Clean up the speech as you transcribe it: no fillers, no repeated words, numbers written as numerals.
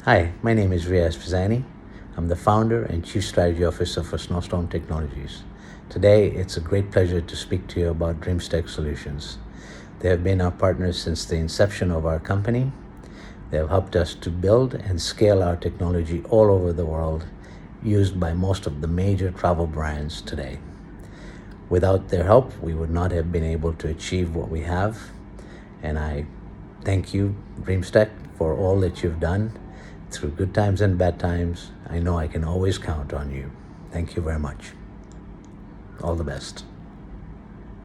Hi, my name is Riaz Pisani. I'm the founder and Chief Strategy Officer for SnowStorm Technologies. Today, it's a great pleasure to speak to you about DreamzTech Solutions. They have been our partners since the inception of our company. They have helped us to build and scale our technology all over the world, used by most of the major travel brands today. Without their help, we would not have been able to achieve what we have. And I thank you, DreamzTech, for all that you've done through good times and bad times. I know I can always count on you. Thank you very much. All the best.